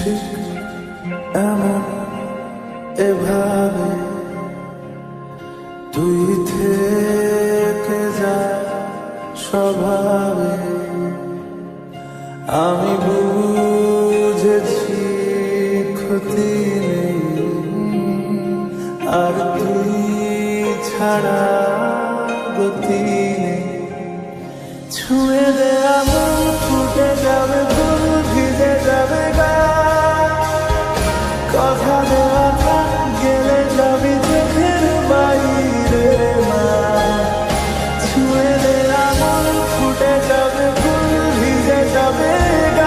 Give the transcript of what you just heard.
ঠিক এমন এভাবে তুই থেকে যা স্বভাবে। আমি বুঝেছি ক্ষতি নেই আর তুই ছাড়া গতি নেই। ছুঁয়ে দে আমার ফুটে যাবে ফুল ভিজে যাবে গা, কথা দেওয়া থাক গেলে যাবি চোখের বাইরে মা। ছুঁয়ে দে আমার